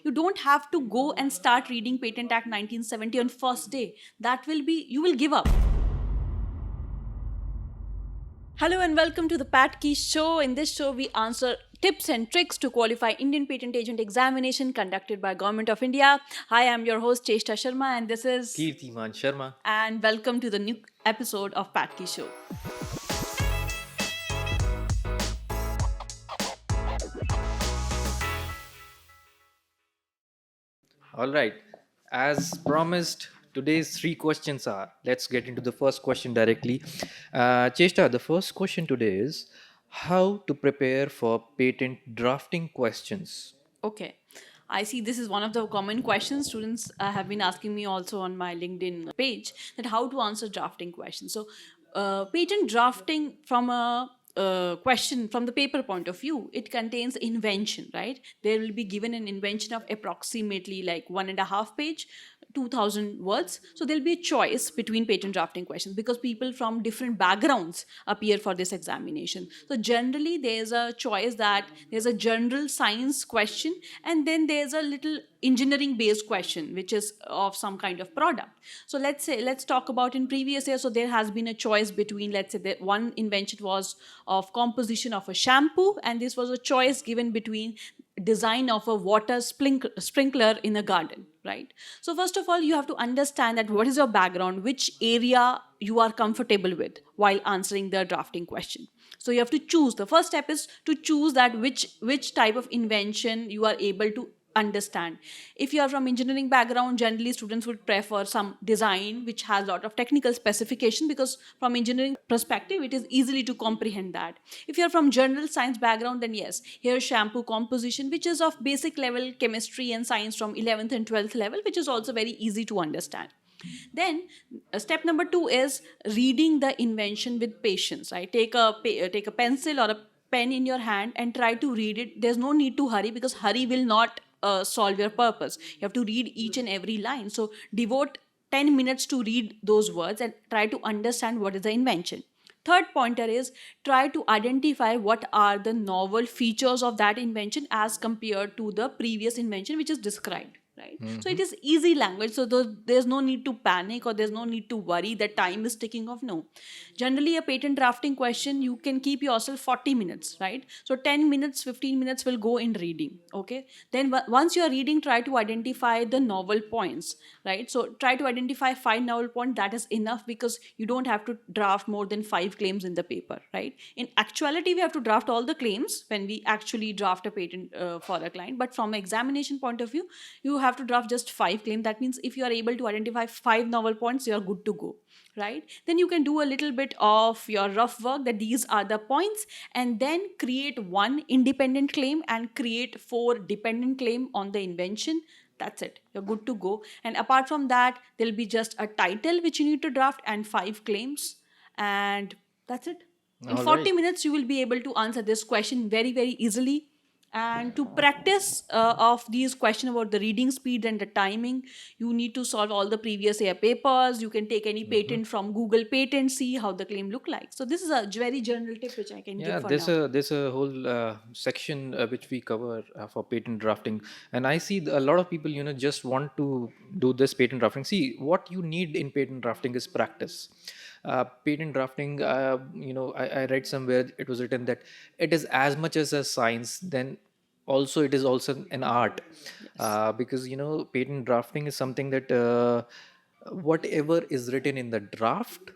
You don't have to go and start reading Patent Act 1970 on first day. That will be, you will give up. Hello and welcome to the Patkey Show. In this show, we answer tips and tricks to qualify Indian Patent Agent examination conducted by Government of India. Hi, I'm your host Cheshta Sharma, and this is Kirtiman Sharma. And welcome to the new episode of Patkey Show. All right. As promised, today's three questions are. Let's get into the first question directly. Cheshta, the first question today is how to prepare for patent drafting questions. Okay. I see this is one of the common questions students have been asking me also on my LinkedIn page, that how to answer drafting questions. So, patent drafting from a question from the paper point of view, it contains invention, right? There will be given an invention of approximately like 1.5 page, 2000 words. So there'll be a choice between patent drafting questions because people from different backgrounds appear for this examination. So generally there's a choice that there's a general science question, and then there's a little engineering based question which is of some kind of product. So let's talk about in previous years. So there has been a choice between, let's say that one invention was of composition of a shampoo, and this was a choice given between design of a water sprinkler in a garden, right? So first of all, you have to understand that what is your background, which area you are comfortable with while answering the drafting question. So you have to choose. The first step is to choose that which type of invention you are able to understand. If you are from engineering background, generally students would prefer some design which has a lot of technical specification, because from engineering perspective it is easily to comprehend that. If you are from general science background, then yes, here shampoo composition, which is of basic level chemistry and science from 11th and 12th level, which is also very easy to understand. Then step number 2 is reading the invention with patience, right? Take a pencil or a pen in your hand and try to read it. There's no need to hurry, because hurry will not solve your purpose. You have to read each and every line. So devote 10 minutes to read those words and try to understand what is the invention. Third pointer is try to identify what are the novel features of that invention as compared to the previous invention which is described, right? So it is easy language. So there's no need to panic, or there's no need to worry that time is ticking off. No. Generally, a patent drafting question, you can keep yourself 40 minutes, right? So 10 minutes, 15 minutes will go in reading, okay? Then once you are reading, try to identify the novel points, right? So try to identify 5 novel points. That is enough, because you don't have to draft more than 5 claims in the paper, right? In actuality, we have to draft all the claims when we actually draft a patent for a client. But from an examination point of view, you have to draft just 5 claims. That means if you are able to identify 5 novel points, you are good to go, right? Then you can do a little bit of your rough work, that these are the points, and then create one independent claim and create 4 dependent claim on the invention. That's it, you're good to go. And apart from that, there'll be just a title which you need to draft and 5 claims, and that's it. In All 40 right. minutes you will be able to answer this question very very easily. And to practice of these questions about the reading speed and the timing, you need to solve all the previous year papers. You can take any patent from Google Patent, see how the claim look like. So this is a very general tip which I can give Yeah, for there's now. a whole section which we cover for patent drafting, and I see a lot of people, just want to do this patent drafting. See, what you need in patent drafting is practice. Patent drafting, I read somewhere it was written that it is as much as a science, then also it is also an art, Yes. because patent drafting is something that whatever is written in the draft,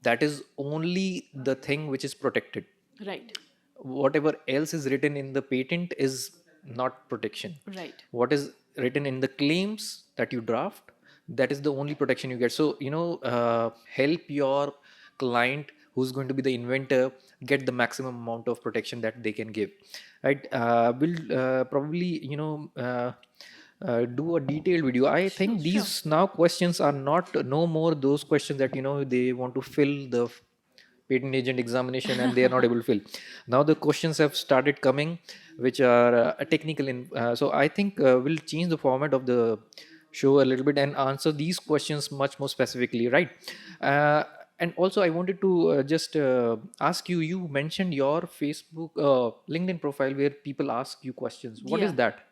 that is only the thing which is protected. Right. Whatever else is written in the patent is not protection. Right. What is written in the claims that you draft, that is the only protection you get. So help your client who's going to be the inventor get the maximum amount of protection that they can give, right? We'll probably do a detailed video. I Sure. think Sure. these now questions are not no more those questions that they want to fill the patent agent examination and they are not able to fill. Now the questions have started coming which are technical so I think we'll change the format of the show a little bit and answer these questions much more specifically, right? uh, and also I wanted to just ask you, you mentioned your Facebook LinkedIn profile where people ask you questions. What Yeah. is that?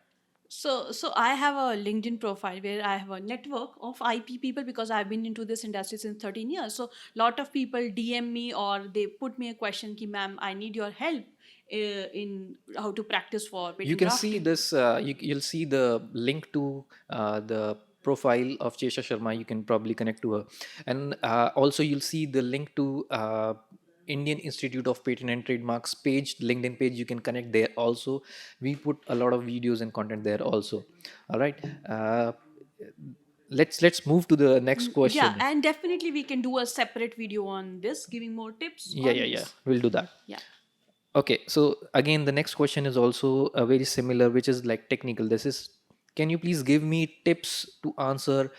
So I have a LinkedIn profile where I have a network of IP people because I've been into this industry since 13 years. So lot of people DM me or they put me a question ki ma'am I need your help in how to practice for You patent can see drafting. this, you'll see the link to the profile of Chesha Sharma. You can probably connect to her. And also, you'll see the link to Indian Institute of Patent and Trademarks page, LinkedIn page. You can connect there also. We put a lot of videos and content there also. All right. Let's move to the next Yeah, question. and definitely we can do a separate video on this, giving more tips Yeah, on yeah, yeah. this. We'll do that. Yeah. Okay, so again, the next question is also very similar, which is like technical. This is, can you please give me tips to answer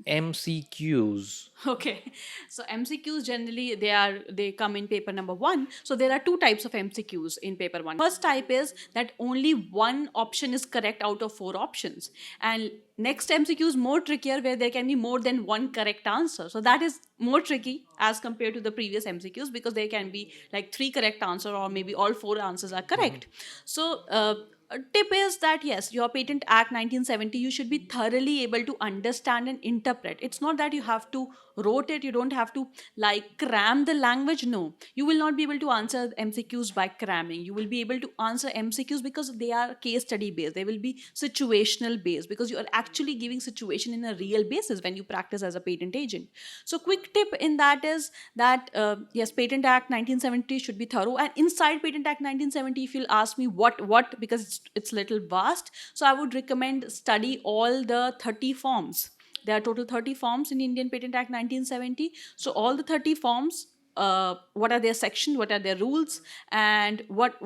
MCQs? Okay, so MCQs generally they come in paper number one. So there are two types of MCQs in paper one. First type is that only one option is correct out of four options, and next MCQ is more trickier where there can be more than one correct answer. So that is more tricky as compared to the previous MCQs because there can be like three correct answer or maybe all four answers are correct. So a tip is that yes, your Patent Act 1970 you should be thoroughly able to understand and interpret. It's not that you have to wrote it, you don't have to like cram the language. No, you will not be able to answer MCQs by cramming. You will be able to answer MCQs because they are case study based. They will be situational based because you are actually giving situation in a real basis when you practice as a patent agent. So quick tip in that is that yes, Patent Act 1970 should be thorough, and inside Patent Act 1970 if you'll ask me what because it's little vast, so I would recommend study all the 30 forms. There are total 30 forms in Indian Patent Act 1970. So all the 30 forms, what are their sections, what are their rules, and what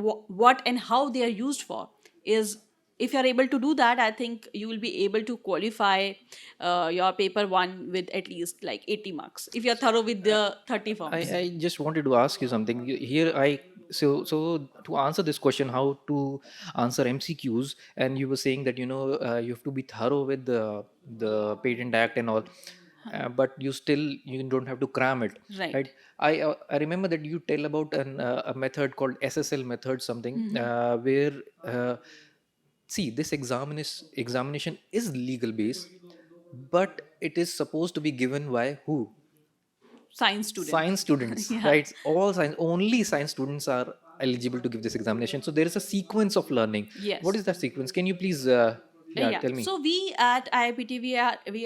and how they are used for is, if you are able to do that, I think you will be able to qualify your paper one with at least like 80 marks if you are thorough with the 30 forms. I just wanted to ask you something. Here, so to answer this question, how to answer MCQs, and you were saying that you have to be thorough with the Patent Act and all, but you don't have to cram it, Right. right? I remember that you tell about a method called SSL method, something where see this examination is legal base, but it is supposed to be given by who? Science student. Science students, Yeah. right? All science, only science students are eligible to give this examination. So there is a sequence of learning. What Yes. is that sequence? Can you please yeah, Yeah. tell me? So we at IIPT we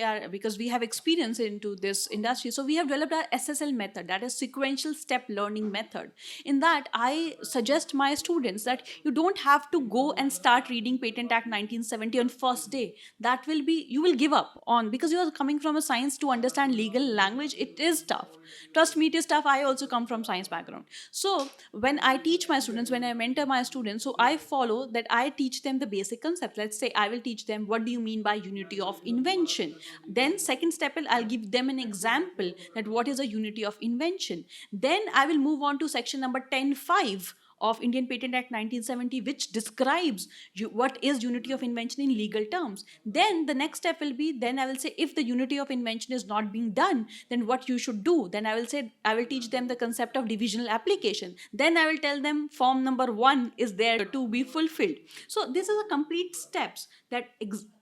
are because we have experience into this industry. So we have developed our SSL method, that is sequential step learning method. In that, I suggest my students that you don't have to go and start reading Patent Act 1970 on first day. That will be you will give up on because you are coming from a science to understand legal language. It is tough. Trust me, it is tough. I also come from science background. So when I teach my students, when I mentor my students, so I follow that I teach them the basic concept. Let's say I will teach them what do you mean by unity of invention. Then second step I'll give them an example that what is a unity of invention. Then I will move on to section number 10.5 of Indian Patent Act 1970, which describes what is unity of invention in legal terms. Then the next step will be, then I will say if the unity of invention is not being done, then what you should do. Then I will say, I will teach them the concept of divisional application. Then I will tell them form number one is there to be fulfilled. So this is a complete steps that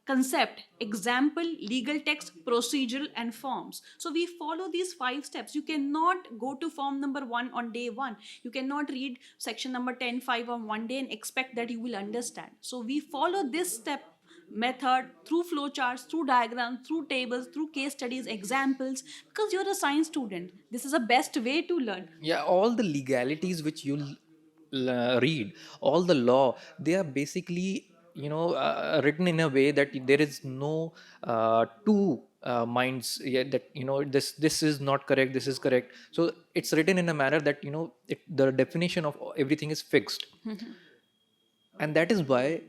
concept, example, legal text, procedural, and forms. So we follow these five steps. You cannot go to form number one on day one. You cannot read section number 10.5 on one day and expect that you will understand. So we follow this step method through flowcharts, through diagrams, through tables, through case studies, examples, because you're a science student. This is the best way to learn. Yeah, all the legalities which you'll read, all the law, they are basically written in a way that there is no two minds, yeah, that this is not correct, this is correct. So it's written in a manner that the definition of everything is fixed. And that is why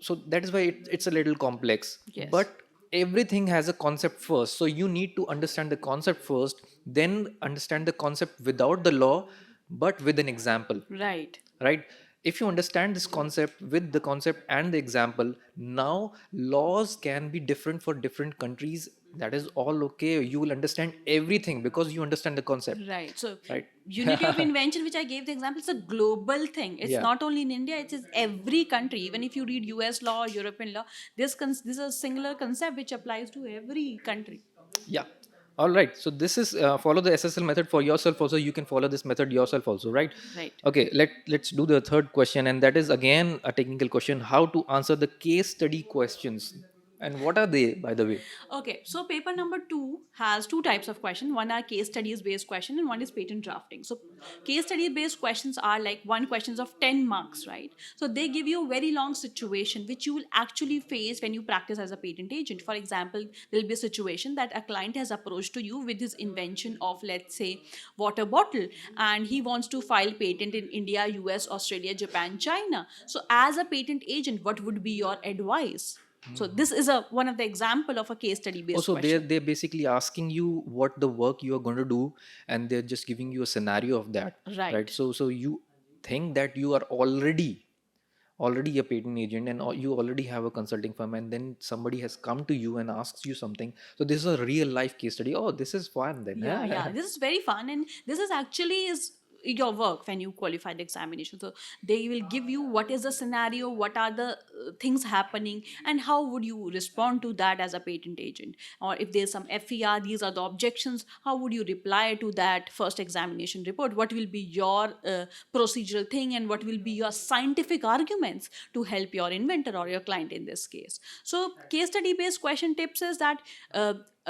so that is why it's a little complex, Yes. but everything has a concept first. So you need to understand the concept first, then understand the concept without the law, but with an example, Right. right? If you understand this concept with the concept and the example, now laws can be different for different countries. That is all okay. You will understand everything because you understand the concept, Right. So right? unity of invention, which I gave the example, it's a global thing. It's Yeah. not only in India, it is every country. Even if you read US law or European law, this is a singular concept which applies to every country. Yeah. All right. So this is follow the SSL method for yourself. Also, you can follow this method yourself. Also, right? Right. Okay. Let's do the third question, and that is again a technical question: how to answer the case study questions, and what are they, by the way? Okay, so paper number 2 has two types of question. One are case studies based question and one is patent drafting. So case study based questions are like one questions of 10 marks, right? So they give you a very long situation which you will actually face when you practice as a patent agent. For example, there'll be a situation that a client has approached to you with his invention of, let's say, water bottle, and he wants to file patent in India, US, Australia, Japan, China. So as a patent agent, what would be your advice? So this is a one of the example of a case study based Also, they're question. they're basically asking you what the work you are going to do, and they're just giving you a scenario of that, right? Right. So you think that you are already a patent agent, and you already have a consulting firm, and then somebody has come to you and asks you something. So this is a real life case study. Oh, this is fun then. Yeah, Huh? yeah. This is very fun, and this is actually is your work when you qualify the examination. So they will give you what is the scenario, what are the things happening, and how would you respond to that as a patent agent. Or if there's some FER, these are the objections, how would you reply to that first examination report? What will be your procedural thing, and what will be your scientific arguments to help your inventor or your client in this case? So case study based question tips is that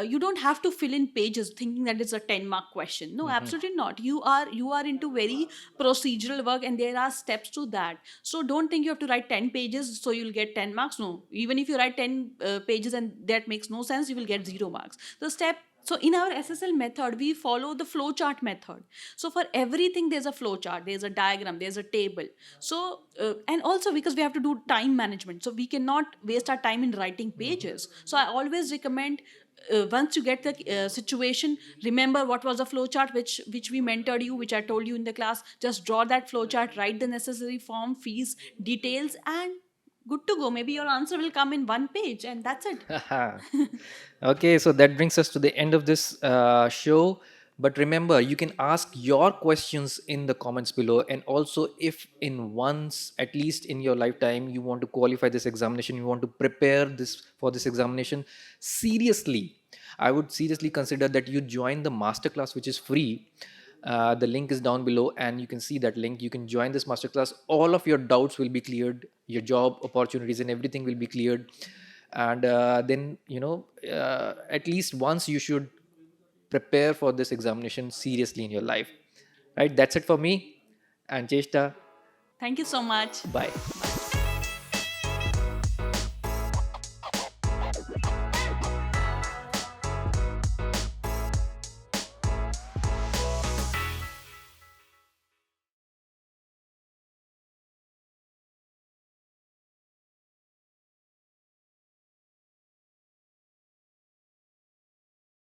you don't have to fill in pages thinking that it's a 10-mark question. No, absolutely not. You are into very procedural work, and there are steps to that. So don't think you have to write 10 pages so you'll get 10 marks. No, even if you write 10 pages and that makes no sense, you will get 0 marks. The step, so in our SSL method, we follow the flowchart method. So for everything, there's a flowchart, there's a diagram, there's a table. So and also because we have to do time management, so we cannot waste our time in writing pages. So I always recommend, once you get the situation, remember what was the flowchart which we mentored you, which I told you in the class. Just draw that flowchart, write the necessary form, fees, details, and good to go. Maybe your answer will come in one page, and that's it. Okay, so that brings us to the end of this show. But remember, you can ask your questions in the comments below. And also, if in once, at least in your lifetime, you want to qualify this examination, you want to prepare this for this examination seriously, I would seriously consider that you join the masterclass, which is free. The link is down below, and you can see that link. You can join this masterclass. All of your doubts will be cleared, your job opportunities and everything will be cleared. And then, at least once you should prepare for this examination seriously in your life. Right? That's it for me. And Cheshta, Thank you so much. bye.